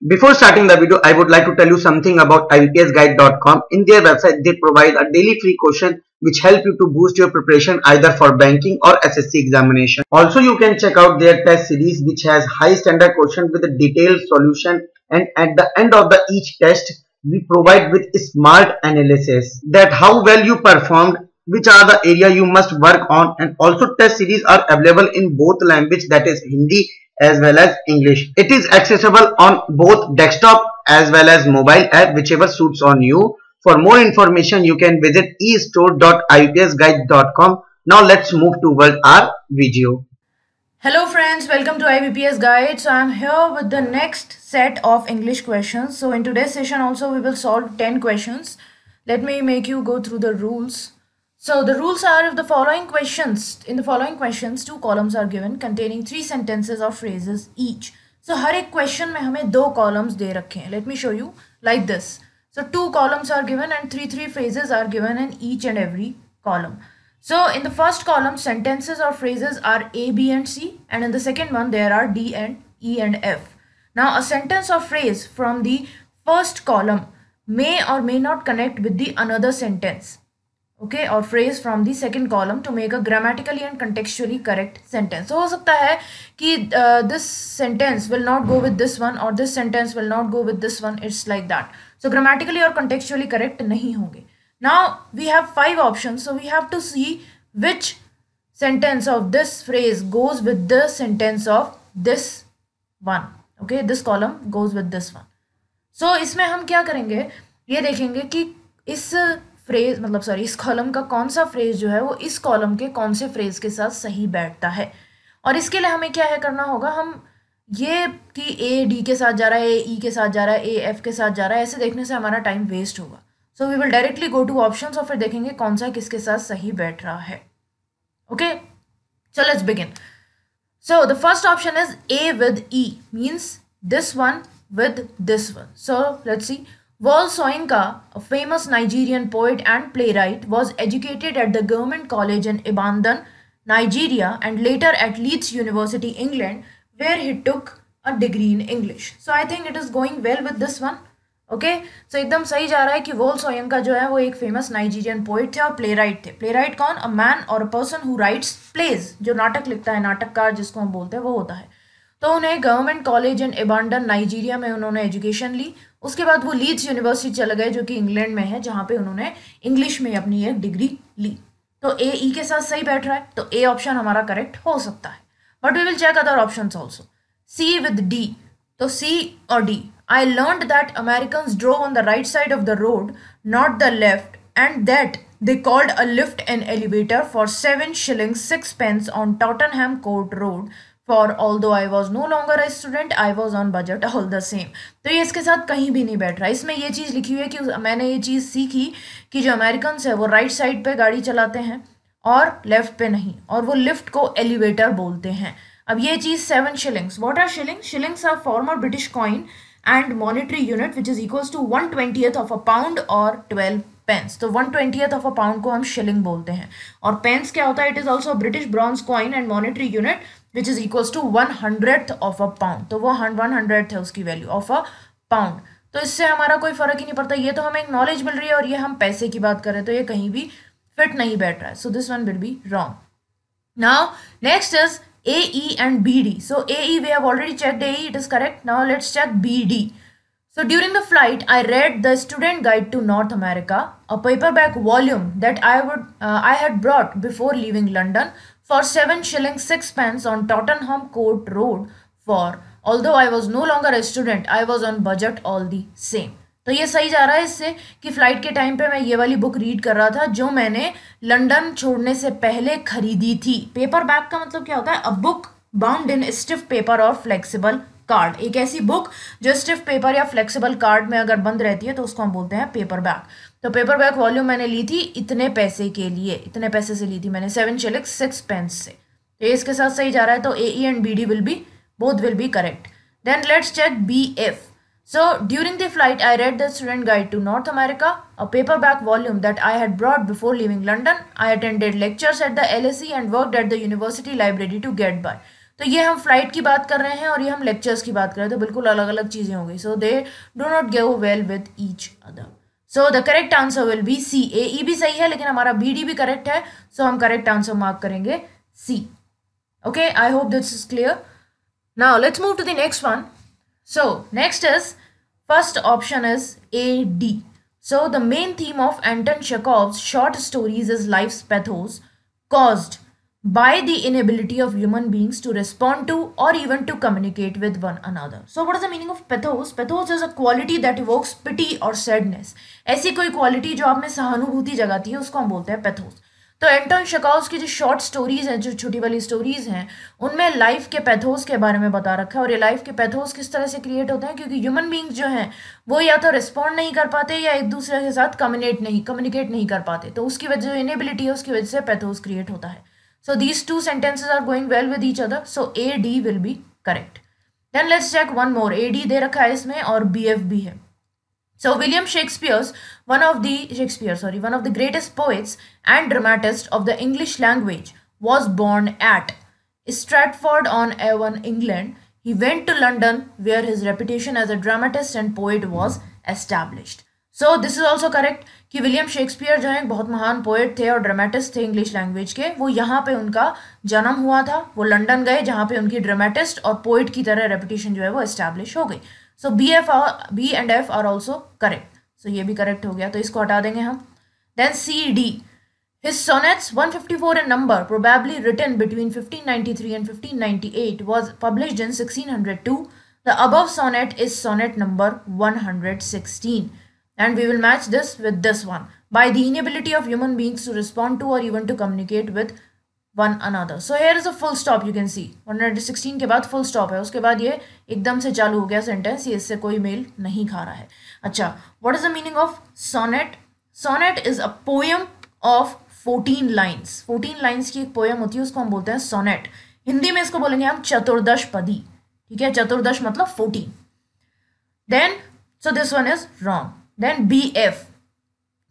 Before starting the video, I would like to tell you something about IBPSguide.com. In their website, they provide a daily free question which help you to boost your preparation either for banking or SSC examination. Also, you can check out their test series which has high standard question with a detailed solution, and at the end of each test, we provide with smart analysis that how well you performed, which are the area you must work on, and also test series are available in both language, that is Hindi as well as English. It is accessible on both desktop as well as mobile app, whichever suits on you. For more information, you can visit estore.ibpsguide.com. Now let's move towards our video. Hello friends, welcome to IBPS Guide. So I'm here with the next set of English questions. So in today's session also we will solve 10 questions. Let me make you go through the rules. So the rules are, if the following questions, in the following questions, 2 columns are given containing 3 sentences or phrases each. So हर एक question में हमें 2 columns दे रखे हैं. Let me show you like this. So 2 columns are given and 3 phrases are given in each and every column. So in the first column, sentences or phrases are A, B and C, and in the second one there are D and E and F. Now a sentence or phrase from the first column may or may not connect with the another sentence, okay, or phrase from the second column to make a grammatically and contextually correct sentence. So हो सकता है कि this sentence will not go with this one or this sentence will not go with this one. It's like that. So grammatically or contextually correct नहीं होंगे. Now we have 5 options, so we have to see which sentence of this phrase goes with the sentence of this one. Okay, this column goes with this one. So इसमें हम क्या करेंगे, ये देखेंगे कि इस फ्रेज मतलब सॉरी इस कॉलम का कौन सा फ्रेज जो है वो इस कॉलम के कौन से फ्रेज के साथ सही बैठता है. और इसके लिए हमें क्या है करना होगा, हम ये कि ए डी के साथ जा रहा है, ए ई के साथ जा रहा है, ए एफ के साथ जा रहा है, ऐसे देखने से हमारा टाइम वेस्ट होगा. So we will directly go to options और फिर देखेंगे कौन सा किसके साथ सही बैठ रहा है. Okay, so let's begin. So the first option is a with E, means this one with this one. So let's see. Wole Soyinka, a famous Nigerian poet and playwright, was educated at the Government College in Ibadan, Nigeria, and later at Leeds University, England, where he took a degree in English. So I think it is going well with this one. Okay, so एकदम सही जा रहा है कि वोल सोयंका जो है वो एक फेमस नाइजीरियन पोइट थे और प्लेराइट थे. प्लेराइट कौन? अ मैन और a person who writes plays, जो नाटक लिखता है, नाटककार जिसको हम बोलते हैं, वो होता है. तो उन्हें गवर्नमेंट कॉलेज इन इबाडन नाइजीरिया में उन्होंने एजुकेशन ली. उसके बाद वो लीड्स यूनिवर्सिटी चले गए जो कि इंग्लैंड में है, जहाँ पे उन्होंने इंग्लिश में अपनी एक डिग्री ली. तो ए ई के साथ सही बैठ रहा है, तो ए ऑप्शन हमारा करेक्ट हो सकता है. But we will check other option also. C with D, तो सी और D. I learned that Americans drove on the right side of the road, not the left, and that they called a lift an elevator for 7 shillings 6 pence on Tottenham Court Road. For although I was no longer a student, I was on budget all the same. तो ये इसके साथ कहीं भी नहीं बैठ रहा. इसमें ये चीज़ लिखी हुई है कि मैंने ये चीज़ सीखी कि जो अमेरिकन्स है वो राइट साइड पे गाड़ी चलाते हैं और लेफ्ट पे नहीं, और वो लिफ्ट को एलिवेटर बोलते हैं. अब ये चीज़ 7 shillings. What are shillings? Shillings are former British coin and monetary unit which is equals to 1/20th of a pound और 12 pence. तो 1/20th of a pound को हम shilling बोलते हैं. और pence क्या होता है? It is also a British bronze coin and monetary unit which is equals to 1/100th of a pound. तो वो 1/100th है उसकी वैल्यू ऑफ अ पाउंड. तो इससे हमारा कोई फर्क ही नहीं पड़ता. ये तो हमें एक नॉलेज मिल रही है और ये हम पैसे की बात कर रहे हैं, तो ये कहीं भी फिट नहीं बैठ रहा है. So this one will be wrong. Now next is AE and BD. So AE we have already checked AE, it is correct. Now let's check BD. So during the flight, I read the Student Guide to North America, a paperback volume that I had brought before leaving London for 7 shillings 6 pence on Tottenham Court Road. For although I was no longer a student, I was on budget all the same. तो ये सही जा रहा है इससे कि flight के time पे मैं ये वाली बुक रीड कर रहा था जो मैंने लंदन छोड़ने से पहले खरीदी थी. पेपर बैग का मतलब क्या होता है? A book bound in stiff paper और फ्लेक्सिबल कार्ड. एक ऐसी बुक जो स्टिफ पेपर या फ्लेक्सिबल कार्ड में अगर बंद रहती है तो उसको हम बोलते हैं पेपर बैग. तो पेपर बैग वॉल्यूम मैंने ली थी इतने पैसे के लिए, इतने पैसे से ली थी मैंने, 7 shillings 6 pence से. तो इसके साथ सही जा रहा है. तो AE and BD will be both will be correct. Then let's check BF. So during the flight, I read the Student Guide to North America, a paperback volume that I had brought before leaving London. I attended lectures at the LSE and worked at the university library to get by. तो ये हम flight की बात कर रहे हैं और ये हम लेक्चर्स की बात कर रहे हैं, तो बिल्कुल अलग अलग चीज़ें हो गई. So they do not go well with each other. So the correct answer will be C. A E भी सही है लेकिन हमारा बी डी भी करेक्ट है, सो हम करेक्ट आंसर मार्क करेंगे C. Okay, I hope this is clear. Now let's move to the next one. So next is first option is A D. So the main theme of Anton Chekhov's short stories is life's pathos caused by the inability of human beings to respond to or even to communicate with one another. So what is the meaning of pathos? Pathos is a quality that evokes pity or sadness. ऐसी कोई quality जो आप में सहानुभूति जगाती है उसको हम बोलते हैं pathos. तो एंटन शेकोव्स की जो शॉर्ट स्टोरीज हैं, जो छोटी वाली स्टोरीज हैं, उनमें लाइफ के पैथोस के बारे में बता रखा है. और ये लाइफ के पैथोस किस तरह से क्रिएट होते हैं, क्योंकि ह्यूमन बींग्स जो हैं वो या तो रिस्पॉन्ड नहीं कर पाते या एक दूसरे के साथ कम्युनिकेट नहीं कर पाते, तो उसकी वजह जो इनेबिलिटी है उसकी वजह से पैथोस क्रिएट होता है. So these two sentences are going well with each other, so A D will be correct. Then let's check one more. A D दे रखा है इसमें और बी एफ भी है. So William Shakespeare, one of the greatest poets and dramatists of the English language, was born at Stratford-on-Avon, England. He went to London, where his reputation as a dramatist and poet was established. So this is also correct कि William Shakespeare जो है एक बहुत महान poet थे और dramatist थे English language के. वो यहाँ पे उनका जन्म हुआ था, वो लंदन गए जहाँ पे उनकी ड्रामेटिस्ट और पोएट की तरह रेपुटेशन जो है वो एस्टैब्लिश हो गई. So B and F are also correct. सो ये भी करेक्ट हो गया, तो इसको हटा देंगे हम. Then C D. His sonnets, 154 in number, probably written between 1593 and 1598, was published in 1602. The above sonnet is sonnet number 116. And we will match this with this one. By the inability of human beings to respond to or even to communicate with one another. So here is a full stop, you can see. 116 के बाद full stop है, उसके बाद ये एकदम से चालू हो गया सेंटेंस, ये इससे कोई मेल नहीं खा रहा है. अच्छा, what is the meaning of sonnet? Sonnet is a poem of 14 lines. 14 lines की एक पोएम होती है, उसको हम बोलते हैं सोनेट. हिंदी में इसको बोलेंगे हम चतुर्दश पदी. ठीक है, चतुर्दश मतलब 14. Then so this one is wrong. Then BF.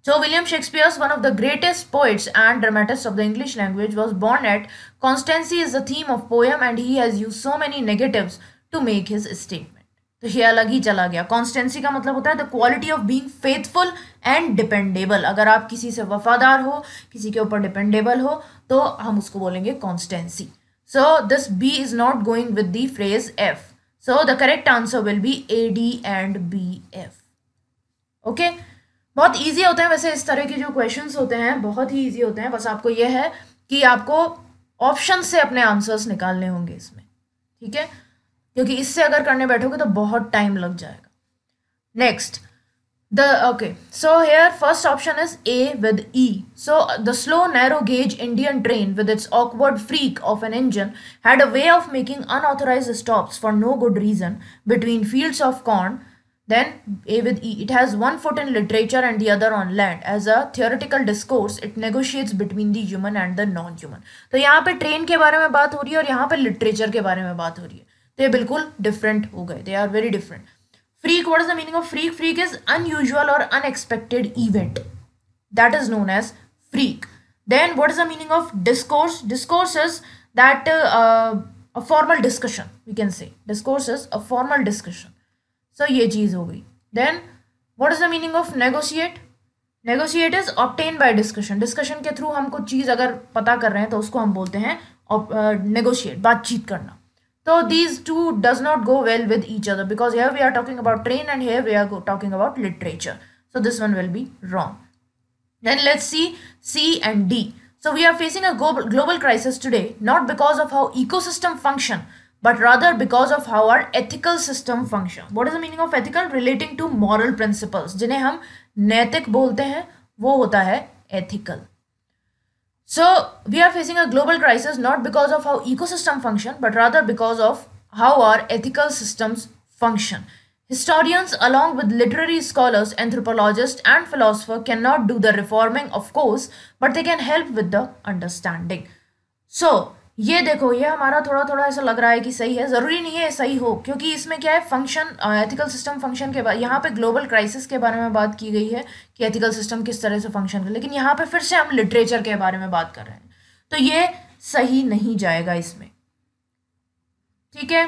So William Shakespeare, one of the greatest poets and dramatists of the English language, was born at constancy is the theme of poem and he has used so many negatives to make his statement. तो ये अलग ही चला गया. Constituency का मतलब होता है the quality of being faithful and dependable. अगर आप किसी से वफादार हो, किसी के ऊपर डिपेंडेबल हो, तो हम उसको बोलेंगे constancy. So this B is not going with the phrase F. So the correct answer will be A D and B F. Okay, बहुत ईजी होते हैं वैसे इस तरह के जो क्वेश्चंस होते हैं, बहुत ही ईजी होते हैं. बस आपको यह है कि आपको ऑप्शन से अपने आंसर्स निकालने होंगे इसमें. ठीक है, क्योंकि इससे अगर करने बैठोगे तो बहुत टाइम लग जाएगा. Next so here first option is A with E. So the slow narrow gauge Indian train with its awkward freak of an engine had a way of making unauthorized stops for no good reason between fields of corn. Then A with E, it has one foot in literature and the other on land. As a theoretical discourse, it negotiates between the human and the non-human. तो यहाँ पे train के बारे में बात हो रही है और यहाँ पे लिटरेचर के बारे में बात हो रही है, तो ये बिल्कुल डिफरेंट हो गए. They are very different. Freak, what is the meaning of freak? Freak is unusual और unexpected event, that is known as freak. Then what is the meaning of discourse? Discourse is that a formal discussion, we can say discourse is a formal discussion. So ये चीज़ हो गई. Then what is the meaning of negotiate? Negotiate is obtain by discussion. Discussion के through हम कुछ चीज़ अगर पता कर रहे हैं तो उसको हम बोलते हैं नेगोशिएट, बातचीत करना. So these two does not go well with each other because here we are talking about train and here we are talking about literature. So this one will be wrong. Then let's see C and D. So we are facing a global crisis today, not because of how ecosystem function, but rather because of how our ethical system function. What is the meaning of ethical? Relating to moral principles. जिन्हें हम नैतिक बोलते हैं वो होता है ethical. So we are facing a global crisis not because of how ecosystem function, but rather because of how our ethical systems function. Historians, along with literary scholars, anthropologists, and philosophers, cannot do the reforming, of course, but they can help with the understanding. So ये देखो, ये हमारा थोड़ा थोड़ा ऐसा लग रहा है कि सही है, ज़रूरी नहीं है सही हो, क्योंकि इसमें क्या है, फंक्शन एथिकल सिस्टम फंक्शन के बाद यहाँ पे ग्लोबल क्राइसिस के बारे में बात की गई है कि एथिकल सिस्टम किस तरह से फंक्शन करे, लेकिन यहाँ पे फिर से हम लिटरेचर के बारे में बात कर रहे हैं, तो ये सही नहीं जाएगा इसमें. ठीक है.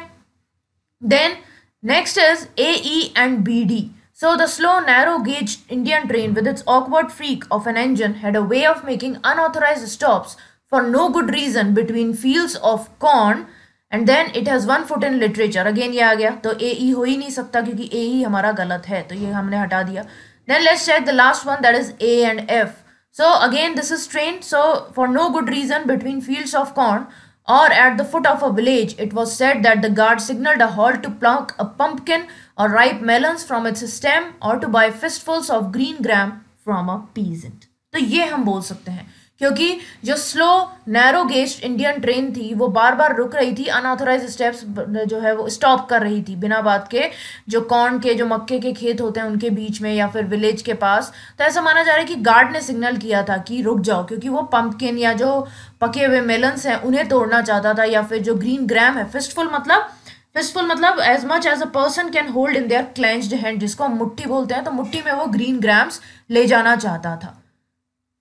Then next is AE and BD. So the slow narrow gauge Indian train with its awkward freak of an engine had a way of making unauthorized stops for no good reason between fields of corn, and then it has one foot in literature. Again ये आ गया, तो AE हो ही नहीं सकता क्योंकि AE हमारा गलत है, तो ये हमने हटा दिया. Then let's check the last one, that is A and F. So again this is train. So for no good reason between fields of corn or at the foot of a village, it was said that the guard signaled a halt to pluck a pumpkin or ripe melons from its stem or to buy fistfuls of green gram from a peasant. तो ये हम बोल सकते हैं क्योंकि जो slow narrow gauge Indian train थी वो बार बार रुक रही थी, अनऑथोराइज स्टेप्स जो है वो स्टॉप कर रही थी बिना बात के, जो कॉर्न के जो मक्के के खेत होते हैं उनके बीच में या फिर विलेज के पास. तो ऐसा माना जा रहा है कि गार्ड ने सिग्नल किया था कि रुक जाओ, क्योंकि वो पंपकिन या जो पके हुए मेलन्स हैं उन्हें तोड़ना चाहता था, या फिर जो ग्रीन ग्राम है, फिस्टफुल मतलब as much as a person can hold in their clenched hand, जिसको हम मुट्ठी बोलते हैं, तो मुट्ठी में वो ग्रीन ग्राम्स ले जाना चाहता था.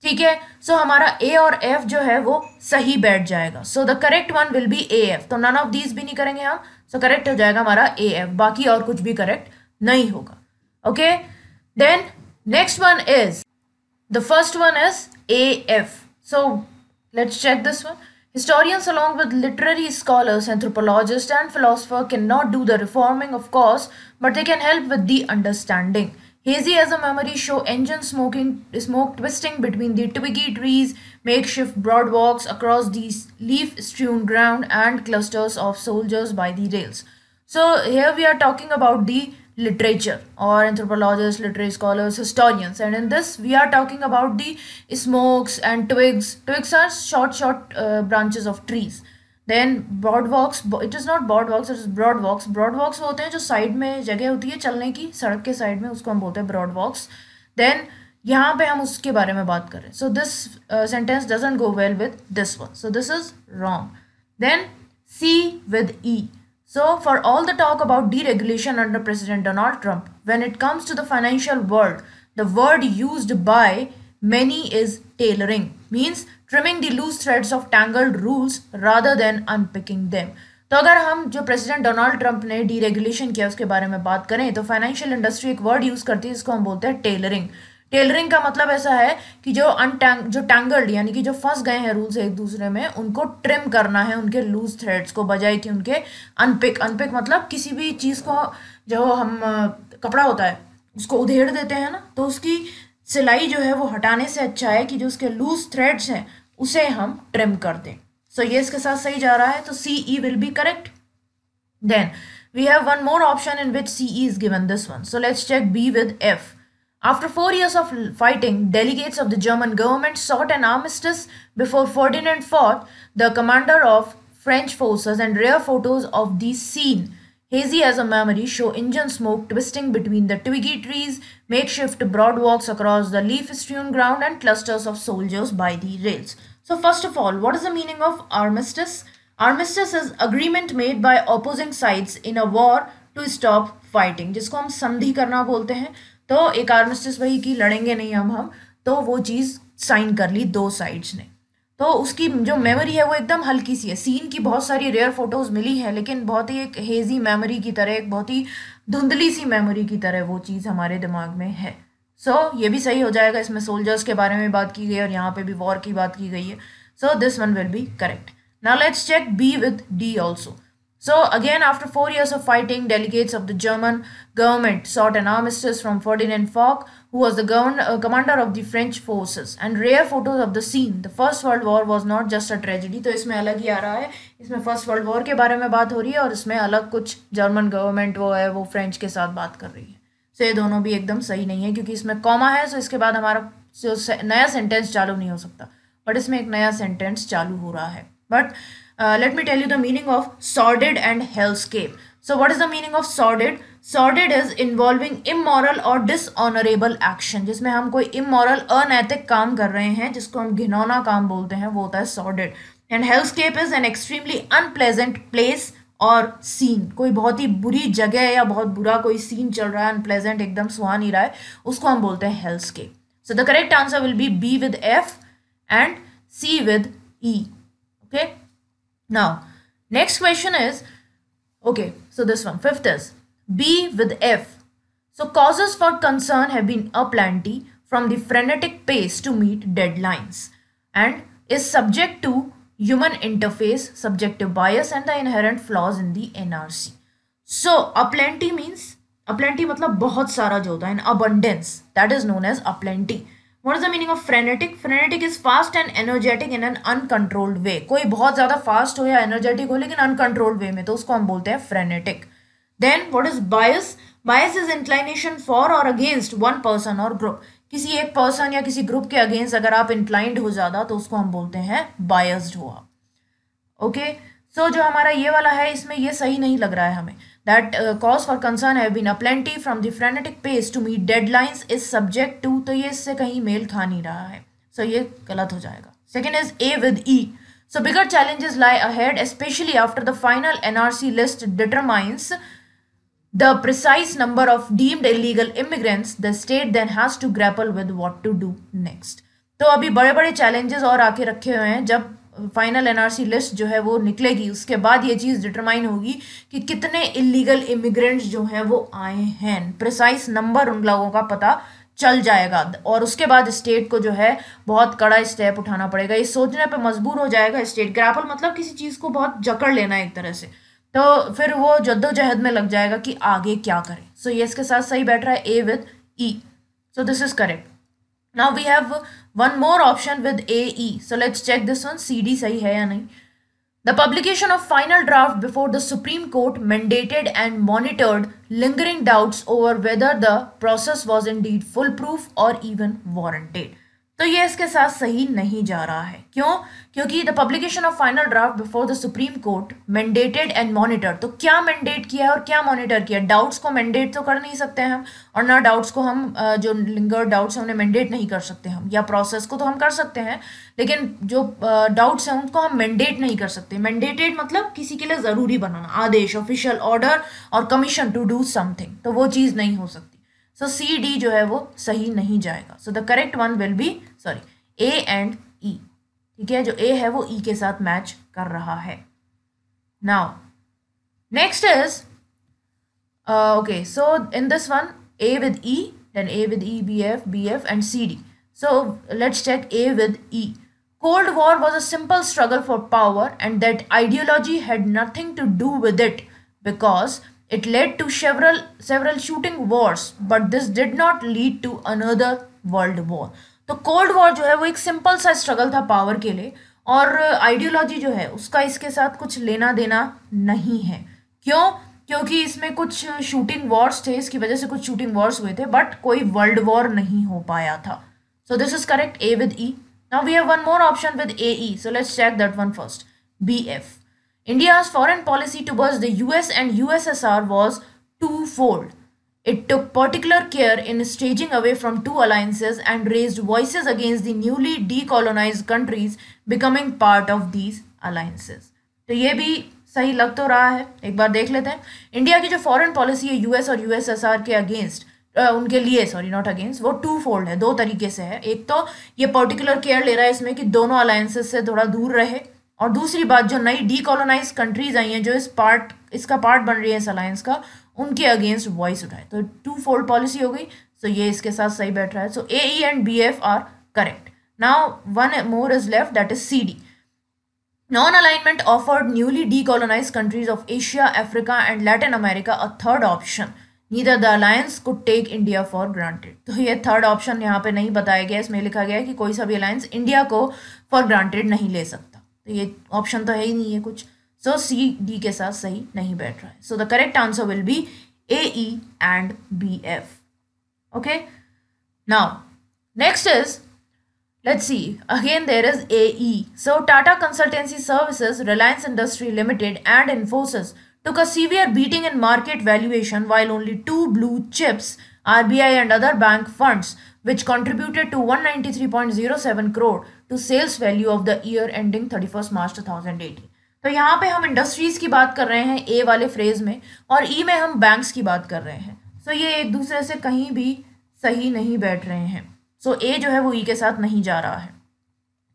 ठीक है. सो हमारा ए और एफ जो है वो सही बैठ जाएगा. So the correct one will be A F. तो नन ऑफ दीज भी नहीं करेंगे हम. सो करेक्ट हो जाएगा हमारा ए एफ, बाकी और कुछ भी करेक्ट नहीं होगा. Okay. Then next one is, the first one is A F. So let's check this one. Historians, along with literary scholars, anthropologists, and philosophers, cannot do the reforming, of course, but they can help with the understanding. Hazy as a memory show engine smoke twisting between the twiggy trees, makeshift broad walks across the leaf-strewn ground, and clusters of soldiers by the rails. So here we are talking about the literature, or anthropologists, literary scholars, historians, and in this we are talking about the smokes and twigs. Twigs are short branches of trees. Then boardwalks, it is not boardwalks, it is broadwalks. Broadwalks होते हैं जो side में जगह होती है चलने की, सड़क के साइड में, उसको हम बोलते हैं broadwalks. Then यहाँ पे हम उसके बारे में बात कर रहे हैं. So this sentence doesn't go well with this one. So this is wrong. Then C with E. So for all the talk about deregulation under President Donald Trump, when it comes to the financial world, the word used by many is tailoring, means trimming the loose threads of tangled rules rather than unpicking them. तो अगर हम जो president Donald Trump ने deregulation किया उसके बारे में बात करें तो फाइनेंशियल इंडस्ट्री एक वर्ड यूज करती है जिसको हम बोलते हैं टेलरिंग. टेलरिंग का मतलब ऐसा है कि जो टैंगल्ड यानी कि जो फंस गए हैं रूल्स एक दूसरे में, उनको ट्रिम करना है, उनके लूज थ्रेड्स को, बजाय कि उनके अनपिक मतलब किसी भी चीज़ को, जो हम कपड़ा होता है उसको उधेड़ देते हैं ना, तो उसकी सिलाई जो है वो हटाने से अच्छा है कि जो उसके लूज थ्रेड्स हैं उसे हम ट्रिम कर दें. सो ये इसके साथ सही जा रहा है, तो C E will be correct. Then we have one more option in which C E is given, this one. So let's check B with F. After 4 years of fighting, delegates of the German government sought an armistice before Ferdinand fought, the commander of French forces, and rare photos of the scene, hazy as a memory, show engine smoke twisting between the twiggy trees, makeshift broad walks across the leaf-strewn ground, and clusters of soldiers by the rails. So first of all, what is the meaning of armistice? Armistice is agreement made by opposing sides in a war to stop fighting, जिसको हम संधि करना बोलते हैं. तो एक armistice वही कि लड़ेंगे नहीं हम, तो वो चीज़ साइन कर ली दो साइड्स ने. तो उसकी जो मेमोरी है वो एकदम हल्की सी है. सीन की बहुत सारी रेयर फोटोज़ मिली हैं, लेकिन बहुत ही एक हेजी मेमोरी की तरह, एक बहुत ही धुंधली सी मेमोरी की तरह वो चीज़ हमारे दिमाग में है. सो ये भी सही हो जाएगा. इसमें सोल्जर्स के बारे में बात की गई और यहाँ पे भी वॉर की बात की गई है. So this one will be correct. Now let's check B with D also. So again, after 4 years of fighting, delegates of the German government sought an armistice from Ferdinand Foch, who was the commander of the French forces, and rare photos of the scene. The First World War was not just a tragedy. तो इसमें अलग ही आ रहा है. इसमें first world war के बारे में बात हो रही है और इसमें अलग कुछ जर्मन गवर्नमेंट वो है वो फ्रेंच के साथ बात कर रही है. सो ये दोनों भी एकदम सही नहीं है क्योंकि इसमें कॉमा है. सो इसके बाद हमारा जो नया सेंटेंस चालू नहीं हो सकता, बट इसमें एक नया सेंटेंस चालू हो रहा है. But let me tell you the meaning of sordid and hellscape. So what is the meaning of sordid? Sordid is involving immoral or dishonorable action. जिसमें हम कोई immoral अनैतिक काम कर रहे हैं, जिसको हम घिनौना काम बोलते हैं, वो होता है sordid. And hellscape is an extremely unpleasant place और scene. कोई बहुत ही बुरी जगह या बहुत बुरा कोई scene चल रहा है, unpleasant, एकदम सुहा नहीं रहा है, उसको हम बोलते हैं hellscape. So the correct answer will be B with F and C with E. Okay. Now, next question is, Okay, so this one, fifth is B with F. So causes for concern have been aplenty from the frenetic pace to meet deadlines and is subject to human interface, subjective bias and the inherent flaws in the NRC. So aplenty means aplenty मतलब बहुत सारा जो होता है, in abundance, that is known as aplenty. What is the meaning of frenetic? Frenetic is fast and energetic in an uncontrolled way. कोई बहुत ज़्यादा fast हो या energetic हो लेकिन uncontrolled way में, तो उसको हम बोलते हैं frenetic. Then what is bias? Bias is inclination for or against one person or group. किसी एक person या किसी group के against अगर आप inclined हो ज़्यादा तो उसको हम बोलते हैं biased हुआ. ओके सो जो हमारा ये वाला है इसमें ये सही नहीं लग रहा है हमें. That cause for concern have been aplenty from the frenetic pace to meet deadlines is subject to, तो ये इससे कहीं मेल खा नहीं रहा है, सो ये गलत हो जाएगा. Second is a with E. So bigger challenges lie ahead specially after the final NRC list determines the precise number of deemed illegal immigrants, the state then has to grapple with what to do next. तो अभी बड़े बड़े challenges और आके रखे हुए हैं. जब फाइनल एनआरसी लिस्ट जो है वो निकलेगी उसके बाद ये चीज़ डिटरमाइन होगी कि कितने इलीगल इमिग्रेंट्स जो हैं वो आए हैं. प्रिसाइज नंबर उन लोगों का पता चल जाएगा और उसके बाद स्टेट को जो है बहुत कड़ा स्टेप उठाना पड़ेगा. ये सोचने पे मजबूर हो जाएगा स्टेट. ग्रैपल मतलब किसी चीज़ को बहुत जकड़ लेना एक तरह से, तो फिर वो जद्दोजहद में लग जाएगा कि आगे क्या करें. सो ये इसके साथ सही बैठ रहा है ए with E. So this is correct. Now we have one more option with AE. So let's check this one. CD सही है या नहीं. The publication of final draft before the Supreme Court mandated and monitored lingering doubts over whether the process was indeed foolproof or even warranted. तो ये इसके साथ सही नहीं जा रहा है. क्यों? क्योंकि the publication of final draft before the supreme court mandated and monitor. तो क्या मैंडेट किया है और क्या मॉनिटर किया? डाउट्स को मैंडेट तो कर नहीं सकते हम, और ना डाउट्स को हम जो लिंगर डाउट्स हैं उन्हें मैंडेट नहीं कर सकते हम, या प्रोसेस को तो हम कर सकते हैं लेकिन जो डाउट्स हैं उनको हम मैंडेट नहीं कर सकते. मैंडेटेड मतलब किसी के लिए ज़रूरी बनाना, आदेश, ऑफिशियल ऑर्डर और कमीशन टू डू समथिंग, तो वो चीज़ नहीं हो सकती. सो सी डी जो है वो सही नहीं जाएगा. So the correct one will be A and E. ठीक है, जो ए है वो ई के साथ मैच कर रहा है. Now next is okay, so in this one A with E, then A with E, B F and C D. So let's check A with E. Cold War was a simple struggle for power and that ideology had nothing to do with it because it led to several shooting wars, but this did not lead to another world war. तो cold war जो है वो एक simple सा struggle था power के लिए, और आइडियोलॉजी जो है उसका इसके साथ कुछ लेना देना नहीं है. क्यों? क्योंकि इसमें कुछ शूटिंग वॉर्स थे, इसकी वजह से कुछ शूटिंग वॉर्स हुए थे, बट कोई वर्ल्ड वॉर नहीं हो पाया था. सो this is correct, A with E. Now we have one more option with AE. So let's check that one first. BF. India's foreign policy towards the US and USSR was twofold. It took particular care in staging away from two alliances and raised voices against the newly decolonized countries becoming part of these alliances. तो ये भी सही लग तो रहा है, एक बार देख लेते हैं. इंडिया की जो फॉरेन पॉलिसी है यूएस और यूएसएसआर के अगेंस्ट, उनके लिए सॉरी नॉट अगेंस्ट, वो टू फोल्ड है, दो तरीके से है. एक तो ये पर्टिकुलर केयर ले रहा है इसमें कि दोनों अलायंसेस से थोड़ा दूर रहे, और दूसरी बात जो नई डीकोलोनाइज कंट्रीज आई हैं जो इसका पार्ट बन रही है इस अलायंस का, उनके अगेंस्ट वॉइस उठाए. तो टू फोल्ड पॉलिसी हो गई. सो ये इसके साथ सही बैठ रहा है. So A E and B F are correct. Now one more is left, that is C D. Non-alignment offered newly decolonized countries of Asia, Africa and Latin America a third option. Neither the alliance could take India for granted. तो ये third option यहाँ पे नहीं बताया गया, इसमें लिखा गया है कि कोई सा भी अलायंस इंडिया को फॉर ग्रांटेड नहीं ले सकता. तो ये ऑप्शन तो है ही नहीं है कुछ. सो सी डी के साथ सही नहीं बैठ रहा है. So the correct answer will be A E and B F. Okay, now next is, let's see, again there is AE. So Tata Consultancy Services, Reliance Industry Limited and Infosys took a severe beating in market valuation while only two blue chips, RBI and other bank funds, which contributed to 193.07 crore to sales value of the year ending 31st March 2018. तो यहाँ पे हम industries की बात कर रहे हैं ए वाले फ्रेज में, और ई में हम बैंक्स की बात कर रहे हैं. सो ये एक दूसरे से कहीं भी सही नहीं बैठ रहे हैं. सो ए जो है वो ई के साथ नहीं जा रहा है.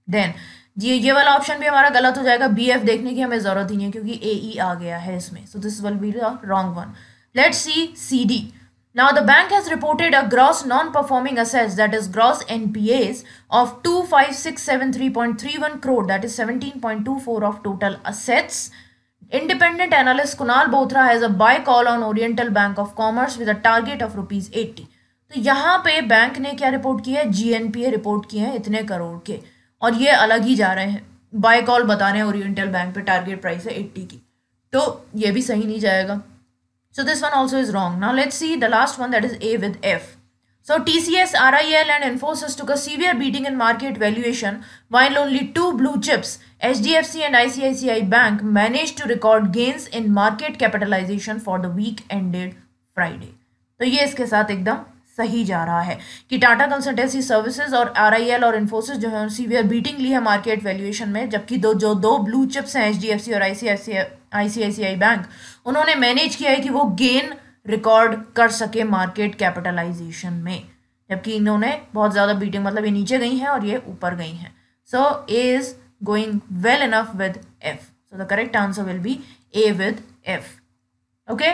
देन ये वाला ऑप्शन भी हमारा गलत हो जाएगा, बी एफ देखने की हमें जरूरत ही नहीं है क्योंकि ए ई आ गया है इसमें, so this will be the wrong one. Let's see C D. Now the bank has reported a gross non-performing assets, that is gross NPAs, of 25,673.31 crore, that is 17.24 of total assets. Independent analyst Kunal Bothra has a buy call on Oriental Bank of Commerce with a target of rupees 80. तो यहाँ पे bank ने क्या report किया है, GNPA report किए हैं इतने करोड़ के, और ये अलग ही जा रहे हैं, बाय कॉल बता रहे हैं ओरिएंटल बैंक पे, टारगेट प्राइस है 80 की, तो ये भी सही नहीं जाएगा. So this one also is wrong. Now let's see the last one, that is A with F. So TCS, RIL and Infosys took a severe beating in market valuation, while only two blue chips, HDFC and ICICI Bank, managed to record gains in market capitalization for the week ended Friday. तो ये इसके साथ एकदम सही जा रहा है कि टाटा कंसल्टेंसी सर्विसेज और आरआईएल और इन्फोसिस जो है सीवियर बीटिंग ली है मार्केट वैल्यूएशन में, जबकि दो ब्लू चिप्स हैं एचडीएफसी और आईसीआईसीआई बैंक, उन्होंने मैनेज किया है कि वो गेन रिकॉर्ड कर सके मार्केट कैपिटलाइजेशन में, जबकि इन्होंने बहुत ज़्यादा बीटिंग, मतलब ये नीचे गई हैं और ये ऊपर गई हैं. So A is going well enough with F, so the correct answer will be A with F. Okay,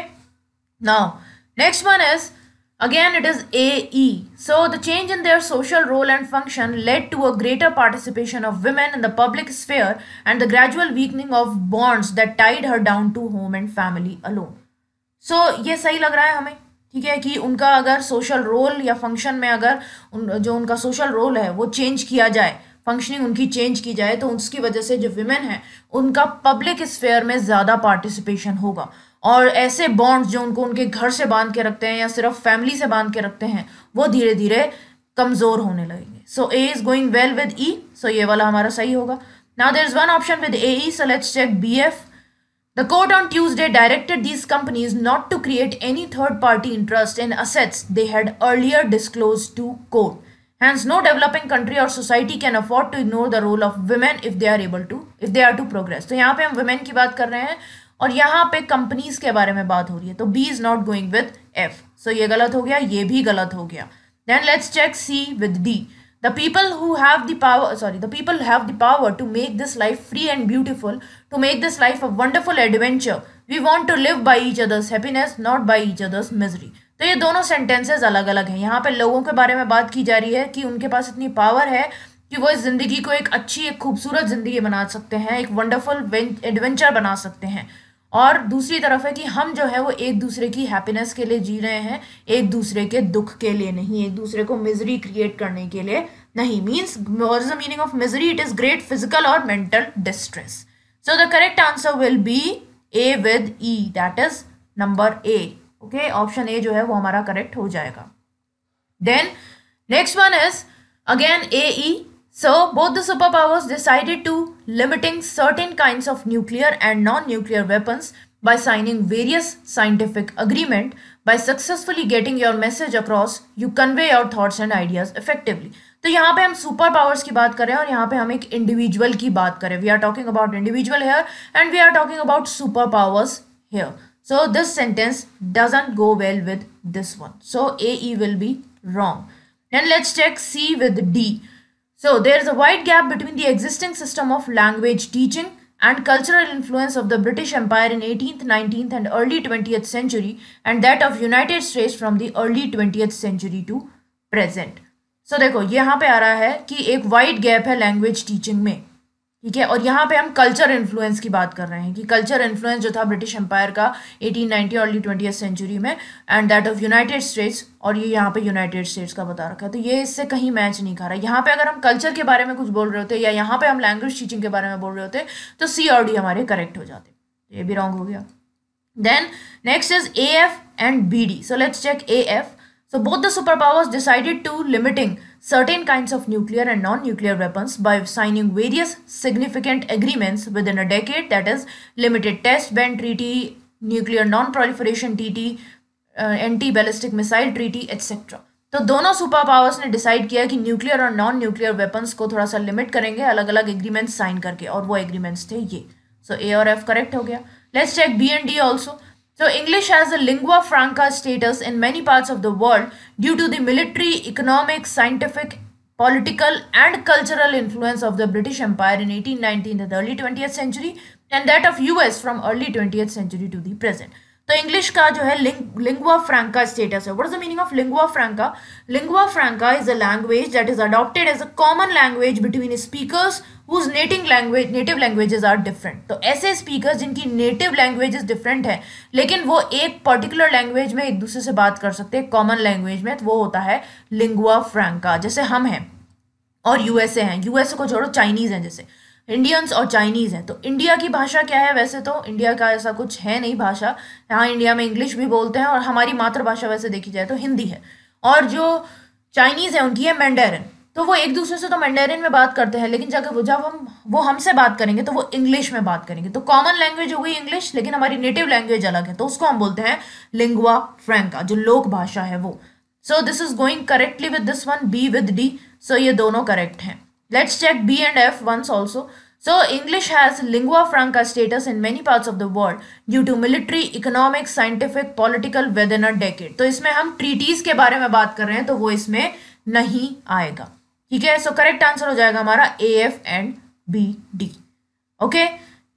now next one is again it is AE. So the change in their social role and function led to a greater participation of women in the public sphere and the gradual weakening of bonds that tied her down to home and family alone. So ये सही लग रहा है हमें, ठीक है, कि उनका अगर सोशल रोल या फंक्शन में अगर जो उनका सोशल रोल है वो चेंज किया जाए, फंक्शनिंग उनकी चेंज की जाए, तो उसकी वजह से जो विमेन है उनका पब्लिक स्फेयर में ज़्यादा पार्टिसिपेशन होगा, और ऐसे बॉन्ड्स जो उनको उनके घर से बांध के रखते हैं या सिर्फ फैमिली से बांध के रखते हैं वो धीरे धीरे कमज़ोर होने लगेंगे. So A is going well with E, so ये वाला हमारा सही होगा. Now there is one option with A E, so let's check B F. The court on Tuesday directed these companies not to create any third-party interest in assets they had earlier disclosed to court. Hence, no developing country or society can afford to ignore the role of women if they are to progress. तो यहाँ पे हम women की बात कर रहे हैं और यहाँ पे कंपनीज के बारे में बात हो रही है, तो B is not going with F, so ये गलत हो गया, ये भी गलत हो गया. Then let's check C with D. The people have the power to make this life free and beautiful, to make this life a wonderful adventure. We want to live by each other's happiness, not by each other's misery. तो ये दोनों sentences अलग अलग हैं. यहाँ पे लोगों के बारे में बात की जा रही है कि उनके पास इतनी पावर है कि वो इस ज़िंदगी को एक अच्छी, एक खूबसूरत ज़िंदगी बना सकते हैं, एक वंडरफुल एडवेंचर बना सकते हैं. और दूसरी तरफ है कि हम जो है वो एक दूसरे की हैप्पीनेस के लिए जी रहे हैं, एक दूसरे के दुख के लिए नहीं, एक दूसरे को मिजरी क्रिएट करने के लिए नहीं. Means what is the meaning of misery? It is great physical और mental distress. So the correct answer will be A with E, that is number A. Okay, option A जो है वो हमारा correct हो जाएगा. Then next one is again A E. So both the superpowers decided to limiting certain kinds of nuclear and non-nuclear weapons by signing various scientific agreement. By successfully getting your message across, you convey your thoughts and ideas effectively. तो यहाँ पे हम super powers की बात कर रहे हैं और यहाँ पे हम एक इंडिविजुअल की बात करें. We are talking about individual here and we are talking about super powers here. So this sentence doesn't go well with this one. So AE will be wrong. Then let's check C with D. So there is a wide gap between the existing system of language teaching and cultural influence of the British Empire in 18th, 19th and early 20th century and that of United States from the early 20th century to present. So देखो यहाँ पे आ रहा है कि एक wide gap है language teaching में, ठीक है, और यहाँ पे हम कल्चर इन्फ्लुएंस की बात कर रहे हैं कि कल्चर इन्फ्लुएंस जो था ब्रिटिश एम्पायर का 1890 अर्ली 20th सेंचुरी में and that of United states, और ये यहाँ पे यूनाइटेड स्टेट्स का बता रखा है, तो ये इससे कहीं मैच नहीं खा रहा. यहाँ पे अगर हम कल्चर के बारे में कुछ बोल रहे होते या यहाँ पे हम लैंग्वेज टीचिंग के बारे में बोल रहे होते तो सी और डी हमारे करेक्ट हो जाते. ये भी रॉन्ग हो गया. Then next is A F and B D. So let's check A F. So both the superpowers decided to limiting certain kinds of nuclear and non-nuclear weapons by signing various significant agreements within a decade, that is Limited Test Ban Treaty, Nuclear Non-Proliferation Treaty, Anti-Ballistic Missile Treaty, etc. तो दोनों super powers ने decide किया कि nuclear और non nuclear weapons को थोड़ा सा limit करेंगे अलग अलग एग्रीमेंट्स साइन करके, और वो एग्रीमेंट्स थे ये. सो ए और एफ करेक्ट हो गया. Let's check B and D also. So English has a lingua franca status in many parts of the world due to the military, economic, scientific political and cultural influence of the British Empire in 1819 to the early 20th century and that of US from early 20th century to the present. तो English का जो है lingua franca status है. What is the meaning of lingua franca? Lingua franca is a language that is adopted as a common language between speakers whose native languages are different. तो ऐसे speakers जिनकी native languages different है लेकिन वो एक particular language में एक दूसरे से बात कर सकते हैं कॉमन लैंग्वेज में, तो वो होता है लिंगुआ फ्रैंका. जैसे हम हैं और यूएसए हैं, यूएसए को छोड़ो चाइनीज हैं, जैसे इंडियंस और चाइनीज हैं. तो इंडिया की भाषा क्या है? वैसे तो इंडिया का ऐसा कुछ है नहीं भाषा. यहाँ इंडिया में इंग्लिश भी बोलते हैं और हमारी मातृभाषा वैसे देखी जाए तो हिंदी है. और जो चाइनीज है उनकी है मैंडेरिन. तो वो एक दूसरे से तो मैंडेरिन में बात करते हैं लेकिन जब वो हमसे बात करेंगे तो वो इंग्लिश में बात करेंगे. तो कॉमन लैंग्वेज हो गई इंग्लिश लेकिन हमारी नेटिव लैंग्वेज अलग है, तो उसको हम बोलते हैं लिंगुआ फ्रैंका, जो लोक भाषा है वो. So this is going correctly with this one, B with D. So ये दोनों करेक्ट हैं. Let's check B and F once also. So English has lingua franca status in many parts of the world due to military, economic, scientific, political within a decade. तो इसमें हम treaties के बारे में बात कर रहे हैं तो वो इसमें नहीं आएगा. ठीक है, so correct answer हो जाएगा हमारा A, F and B, D. Okay,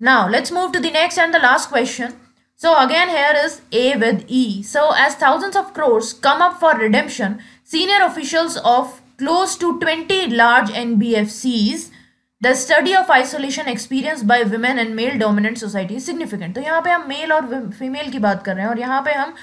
now let's move to the next and the last question. So again here is A with E. So as thousands of crores come up for redemption, senior officials of close to 20 large NBFCs, the study of isolation experienced by women and male dominant society is significant. तो यहाँ पे हम mail और female की बात कर रहे हैं और यहाँ पे हम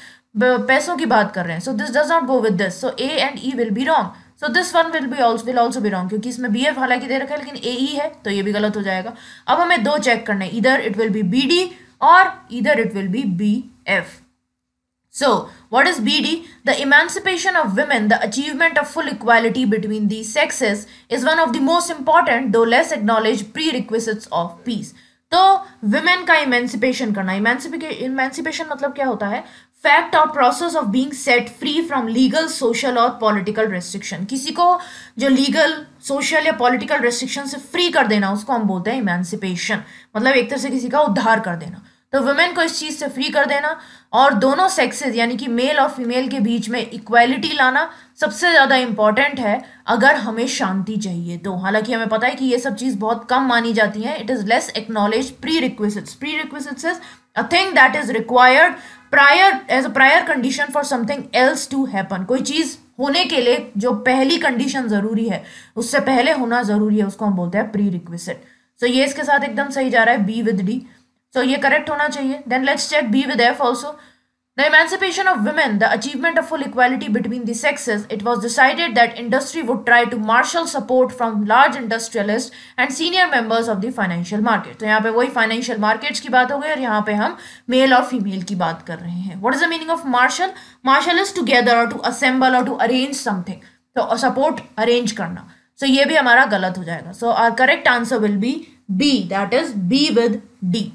पैसों की बात कर रहे हैं. So this does not go with this. So A and E will be wrong. So this one will also be wrong क्योंकि इसमें BF हालांकि दे रखा है लेकिन AE है तो ये भी गलत हो जाएगा. अब हमें दो चेक करना है, either it will be BD or either it will be BF. So, what is BD? The emancipation of women, the achievement of full equality between the sexes is one of the most important, though less acknowledged, prerequisites of peace. तो women का emancipation करना, emancipation मतलब क्या होता है? Fact or process of being set free from legal, social और political restriction. किसी को जो legal, social या political restriction से free कर देना उसको हम बोलते हैं emancipation. मतलब एक तरह से किसी का उद्धार कर देना. तो वुमेन को इस चीज से फ्री कर देना और दोनों सेक्सेस यानी कि मेल और फीमेल के बीच में इक्वालिटी लाना सबसे ज्यादा इंपॉर्टेंट है अगर हमें शांति चाहिए तो. हालांकि हमें पता है कि ये सब चीज बहुत कम मानी जाती है. It is less acknowledge. Prerequisites is a thing that is required prior as a prior condition for something else to happen. कोई चीज होने के लिए जो पहली कंडीशन जरूरी है उससे पहले होना जरूरी है, उसको हम बोलते हैं प्रीरिक्विजिट. सो ये इसके साथ एकदम सही जा रहा है, बी विद डी. So ये correct होना चाहिए. Then let's check B with F also. The emancipation of women, the achievement of full equality between the sexes, it was decided that industry would try to marshal support from large industrialists and senior members of the financial market. तो यहाँ पे वही financial markets की बात हो गई और यहाँ पे हम male और female की बात कर रहे हैं. What is the meaning of marshal? Marshal is together or to assemble or to arrange something. तो support arrange करना. So ये भी हमारा गलत हो जाएगा. So our correct answer will be B, that is B with D.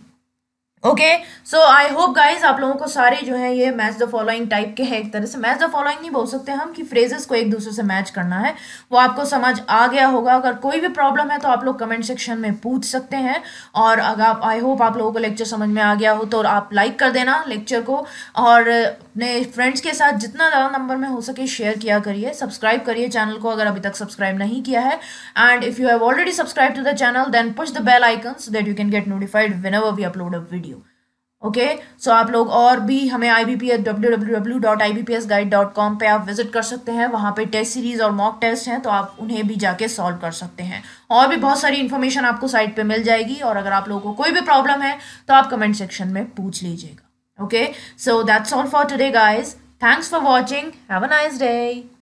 Okay, so I hope guys आप लोगों को सारे जो है ये मैच द फॉलोइंग टाइप के हैं. एक तरह से मैच द फॉलोइंग नहीं बोल सकते हम कि फ्रेजेस को एक दूसरे से मैच करना है, वो आपको समझ आ गया होगा. अगर कोई भी प्रॉब्लम है तो आप लोग कमेंट सेक्शन में पूछ सकते हैं. और अगर आप आई होप आप लोगों को लेक्चर समझ में आ गया हो तो आप लाइक कर देना लेक्चर को और अपने फ्रेंड्स के साथ जितना ज़्यादा नंबर में हो सके शेयर किया करिए. सब्सक्राइब करिए चैनल को अगर अभी तक सब्सक्राइब नहीं किया है. And if you have already subscribe to the channel then push the bell icon so that you can get notified whenever we upload a video. Okay, so आप लोग और भी हमें IBPS www.ibpsguide.com पे आप विजिट कर सकते हैं. वहाँ पे टेस्ट सीरीज और मॉक टेस्ट हैं तो आप उन्हें भी जाके सॉल्व कर सकते हैं. और भी बहुत सारी इन्फॉर्मेशन आपको साइट पे मिल जाएगी. और अगर आप लोगों को कोई भी प्रॉब्लम है तो आप कमेंट सेक्शन में पूछ लीजिएगा. Okay, so that's all for today guys. Thanks for watching. Have a nice day.